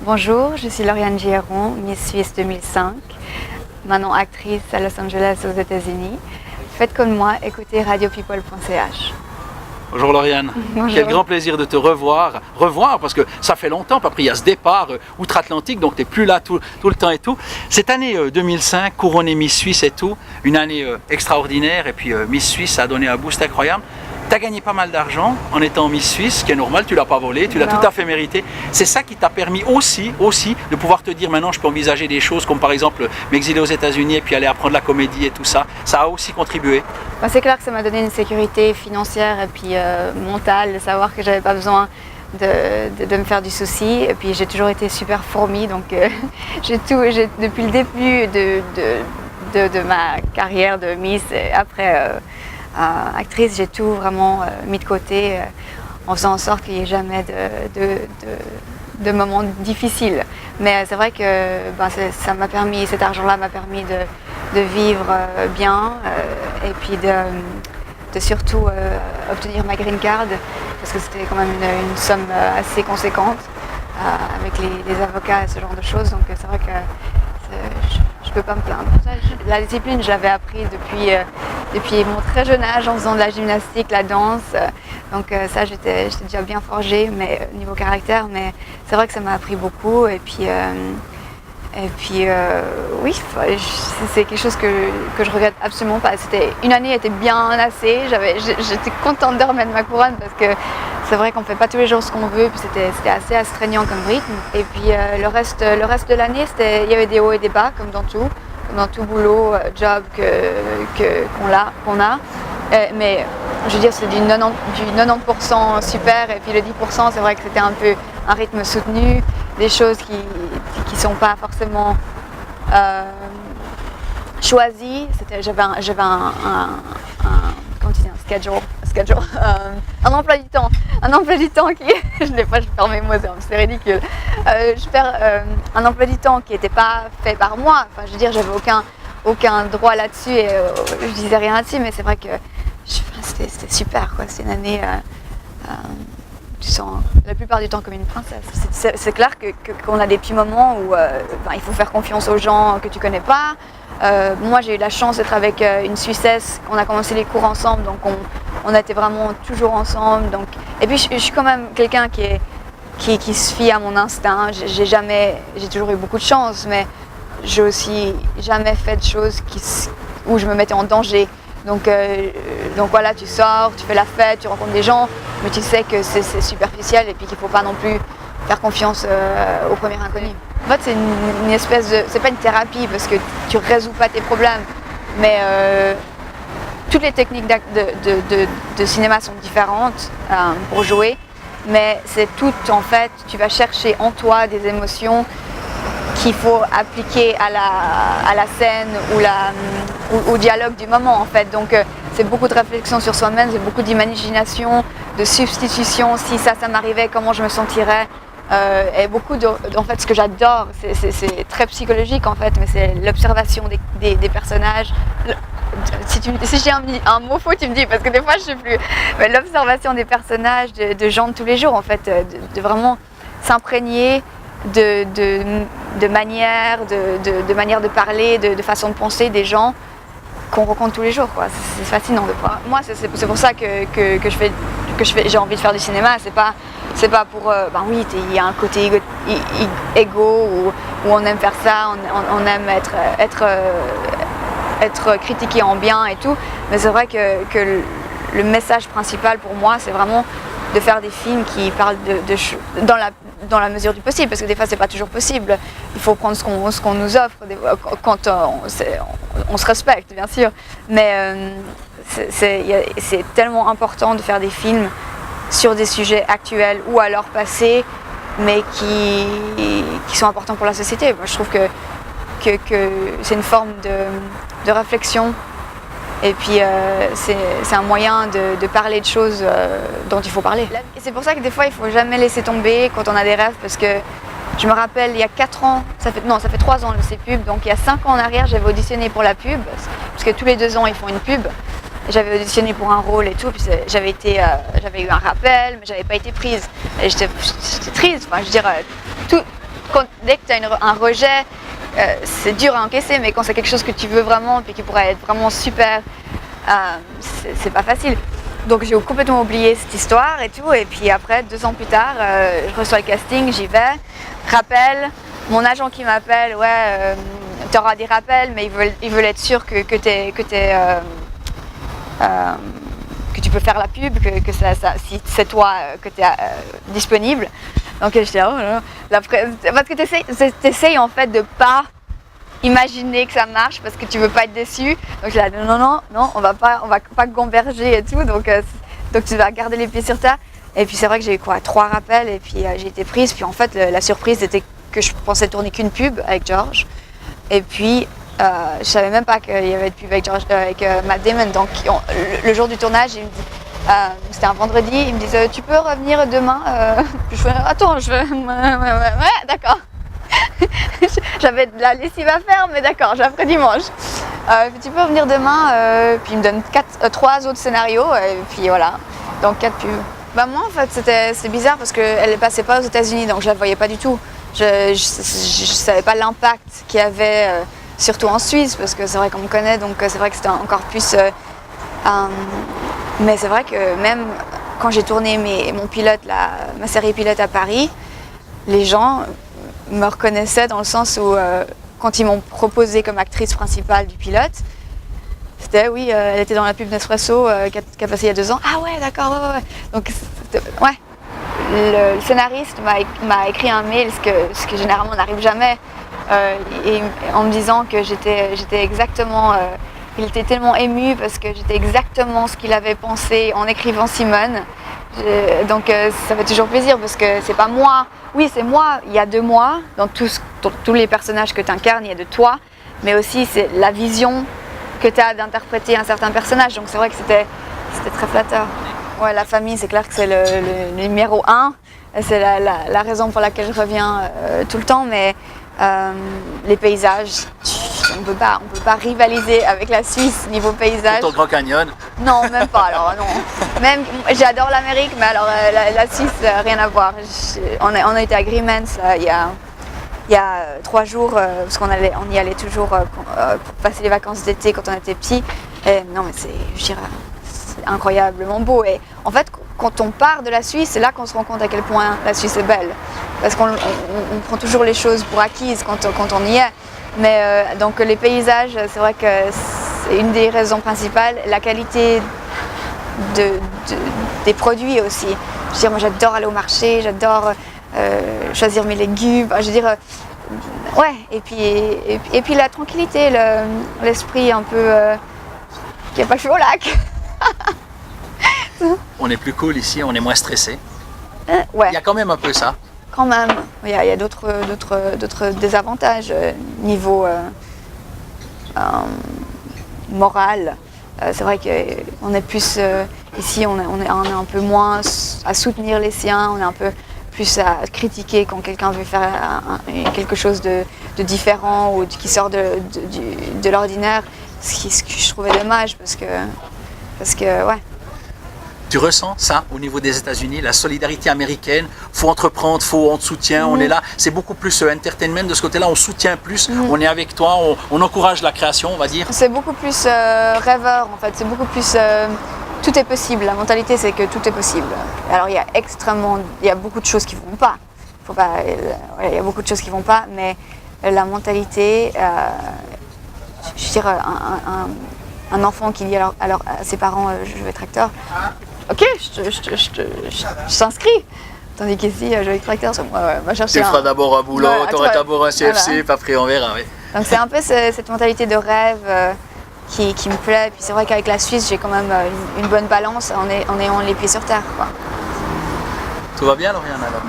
Bonjour, je suis Lauriane Giron, Miss Suisse 2005, maintenant actrice à Los Angeles aux États-Unis. Faites comme moi, écoutez radiopeople.ch. Bonjour Lauriane, Bonjour. Quel grand plaisir de te revoir parce que ça fait longtemps, puis après il y a ce départ outre-Atlantique, donc tu n'es plus là tout le temps et tout. Cette année 2005, couronnée Miss Suisse et tout, une année extraordinaire, et puis Miss Suisse ça a donné un boost incroyable. Tu as gagné pas mal d'argent en étant Miss Suisse, ce qui est normal, tu ne l'as pas volé, tu l'as tout à fait mérité. C'est ça qui t'a permis aussi de pouvoir te dire maintenant je peux envisager des choses comme par exemple m'exiler aux États-Unis et puis aller apprendre la comédie et tout ça. Ça a aussi contribué. C'est clair que ça m'a donné une sécurité financière et puis mentale, de savoir que j'avais pas besoin de me faire du souci. Et puis j'ai toujours été super fourmi, donc depuis le début de ma carrière de Miss et après actrice, j'ai tout vraiment mis de côté en faisant en sorte qu'il n'y ait jamais de moments difficiles. Mais c'est vrai que ça m'a permis, cet argent-là m'a permis de vivre bien et puis de surtout obtenir ma green card, parce que c'était quand même une somme assez conséquente avec les avocats et ce genre de choses. Donc c'est vrai que je peux pas me plaindre. La discipline, je l'avais appris depuis mon très jeune âge en faisant de la gymnastique, la danse. Donc ça, j'étais déjà bien forgée, mais niveau caractère. Mais c'est vrai que ça m'a appris beaucoup. Et puis oui, c'est quelque chose que je regrette absolument pas. Une année était bien assez. J'étais contente de remettre ma couronne parce que c'est vrai qu'on ne fait pas tous les jours ce qu'on veut. Puis c'était assez astreignant comme rythme. Et puis le reste de l'année, il y avait des hauts et des bas, comme dans tout boulot, job qu'on a. Mais je veux dire, c'est du 90% super, et puis le 10%, c'est vrai que c'était un peu un rythme soutenu, des choses qui sont pas forcément choisies. J'avais un schedule, un emploi du temps qui, je perds mes mots, c'est ridicule. Je perds un emploi du temps qui n'était pas fait par moi. Enfin, je veux dire, j'avais aucun droit là-dessus et je disais rien là-dessus, mais c'est vrai que c'était super, quoi. C'est une année, tu sens la plupart du temps comme une princesse. C'est clair qu'on a des petits moments où il faut faire confiance aux gens que tu connais pas. Moi, j'ai eu la chance d'être avec une Suissesse. On a commencé les cours ensemble, donc on était vraiment toujours ensemble. Donc, et puis je suis quand même quelqu'un qui se fie à mon instinct. J'ai toujours eu beaucoup de chance, mais j'ai aussi jamais fait de choses où je me mettais en danger. Donc voilà, tu sors, tu fais la fête, tu rencontres des gens, mais tu sais que c'est superficiel et puis qu'il ne faut pas non plus faire confiance au premier inconnu. En fait, c'est une espèce de... C'est pas une thérapie parce que tu résous pas tes problèmes, mais toutes les techniques de cinéma sont différentes pour jouer, mais c'est tout, en fait, tu vas chercher en toi des émotions qu'il faut appliquer à la scène ou au dialogue du moment, en fait. Donc c'est beaucoup de réflexion sur soi-même, c'est beaucoup d'imagination, de substitution. Si ça m'arrivait, comment je me sentirais, et beaucoup en fait, ce que j'adore, c'est très psychologique en fait, mais c'est l'observation des personnages. Si j'ai un mot faux, tu me dis, parce que des fois je sais plus. Mais l'observation des personnages, de gens de tous les jours, en fait, de vraiment s'imprégner de manière de parler, de façon de penser des gens qu'on rencontre tous les jours, quoi. C'est fascinant de voir. Moi, c'est pour ça que j'ai envie de faire du cinéma. C'est pas pour oui, il y a un côté égo où on aime faire ça, on aime être critiqué en bien et tout. Mais c'est vrai que le message principal pour moi, c'est vraiment de faire des films qui parlent dans la mesure du possible, parce que des fois c'est pas toujours possible. Il faut prendre ce qu'on nous offre quand on se respecte, bien sûr. Mais c'est tellement important de faire des films sur des sujets actuels ou alors passés, mais qui sont importants pour la société. Moi, je trouve que c'est une forme de réflexion. Et puis c'est un moyen de parler de choses dont il faut parler. Et c'est pour ça que des fois il ne faut jamais laisser tomber quand on a des rêves, parce que je me rappelle il y a 4 ans, ça fait 3 ans que c'est pub, donc il y a 5 ans en arrière j'avais auditionné pour la pub, parce que tous les 2 ans ils font une pub. J'avais auditionné pour un rôle et tout, puis j'avais eu un rappel, mais j'avais pas été prise. Et j'étais triste, enfin je veux dire, dès que tu as un rejet, c'est dur à encaisser, mais quand c'est quelque chose que tu veux vraiment et qui pourrait être vraiment super, c'est pas facile. Donc j'ai complètement oublié cette histoire et tout, et puis après 2 ans plus tard, je reçois le casting, j'y vais, rappel, mon agent qui m'appelle, ouais, tu auras des rappels, mais ils veulent être sûrs que tu peux faire la pub, que si c'est toi que tu es disponible. Donc j'étais là, parce que tu essayes en fait de pas imaginer que ça marche parce que tu veux pas être déçu. Donc je dis non, on va pas converger et tout, donc tu vas garder les pieds sur terre. Et puis c'est vrai que j'ai eu 3 rappels et puis j'ai été prise. Puis en fait la surprise était que je pensais tourner qu'une pub avec George. Et puis je savais même pas qu'il y avait de pub avec George, avec Matt Damon. Donc le jour du tournage, il me dit, c'était un vendredi, il me dit tu peux revenir demain. Je fais attends, ouais, d'accord. J'avais de la lessive à faire, mais d'accord, j'ai après dimanche. Tu peux revenir demain, puis il me donne 3 autres scénarios, et puis voilà, donc 4 pubs. Bah moi en fait c'est bizarre parce qu'elle ne passait pas aux États-Unis, donc je la voyais pas du tout. Je savais pas l'impact qu'il y avait, surtout en Suisse, parce que c'est vrai qu'on me connaît, donc c'est vrai que c'était encore plus... mais c'est vrai que même quand j'ai tourné mon pilote, ma série pilote à Paris, les gens me reconnaissaient dans le sens où quand ils m'ont proposé comme actrice principale du pilote, c'était oui, elle était dans la pub Nespresso qui a passé il y a 2 ans. Ah ouais, d'accord, ouais. Donc ouais, le scénariste m'a écrit un mail, ce que généralement n'arrive jamais, et en me disant que j'étais exactement... il était tellement ému parce que j'étais exactement ce qu'il avait pensé en écrivant Simone. Donc ça fait toujours plaisir parce que c'est pas moi. Oui, c'est moi, il y a de moi. Dans tous les personnages que tu incarnes, il y a de toi. Mais aussi, c'est la vision que tu as d'interpréter un certain personnage. Donc c'est vrai que c'était très flatteur. Ouais, la famille, c'est clair que c'est le numéro 1. C'est la raison pour laquelle je reviens tout le temps. Mais les paysages, on peut pas rivaliser avec la Suisse niveau paysage. Pour ton Grand Canyon? Non, même pas. Alors non. Même j'adore l'Amérique, mais alors la Suisse, rien à voir. On a été à Grimmens il y a 3 jours parce qu'on y allait toujours pour passer les vacances d'été quand on était petits. Et non, mais c'est incroyablement beau. Et en fait, quand on part de la Suisse, c'est là qu'on se rend compte à quel point la Suisse est belle. Parce qu'on prend toujours les choses pour acquises quand on y est. Mais donc les paysages, c'est vrai que c'est une des raisons principales. La qualité des produits aussi. Je veux dire, moi j'adore aller au marché, j'adore choisir mes légumes. Je veux dire, ouais. Et puis la tranquillité, l'esprit un peu qui n'a pas le feu au lac. On est plus cool ici, on est moins stressé. Ouais. Il y a quand même un peu ça. Quand même, il y a d'autres désavantages niveau moral. C'est vrai qu'on est plus ici, on est un peu moins à soutenir les siens, on est un peu plus à critiquer quand quelqu'un veut faire quelque chose de différent ou qui sort de l'ordinaire, ce que je trouvais dommage parce que ouais. Tu ressens ça au niveau des États-Unis, la solidarité américaine, faut entreprendre, on te soutient, on est là, c'est beaucoup plus entertainment de ce côté-là, on soutient plus, on est avec toi, on encourage la création, on va dire. C'est beaucoup plus rêveur en fait, c'est beaucoup plus tout est possible, la mentalité c'est que tout est possible. Alors il y a beaucoup de choses qui vont pas, il y a beaucoup de choses qui vont pas, mais la mentalité, je dirais un enfant qui dit alors à ses parents je vais être acteur. Ok, je t'inscris. Tandis qu'ici, je vais être acteur, moi, va chercher. Tu feras d'abord un boulot, tu auras d'abord un CFC, voilà. puis après on verra. Oui. Donc c'est un peu cette mentalité de rêve qui me plaît. Puis c'est vrai qu'avec la Suisse, j'ai quand même une bonne balance en ayant les pieds sur terre. Quoi. Tout va bien, Lauriane, alors?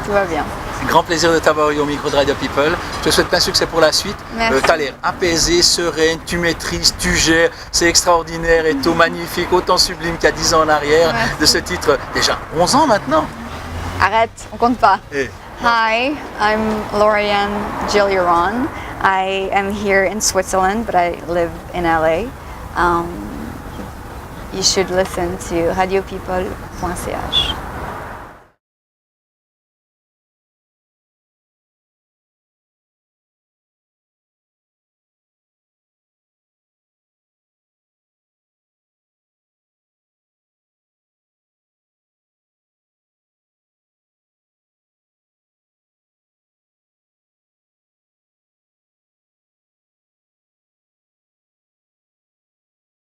Tout va bien. C'est un grand plaisir de t'avoir eu au micro de Radio People. Je te souhaite plein succès pour la suite. Tu as l'air apaisée, sereine, tu maîtrises, tu gères. C'est extraordinaire et tout magnifique, autant sublime qu'il y a 10 ans en arrière. Merci. De ce titre, déjà 11 ans maintenant. Arrête, on compte pas. Hey. Hi, I'm Lauriane Gilliaron. I am here in Switzerland, but I live in LA. You should listen to radiopeople.ch.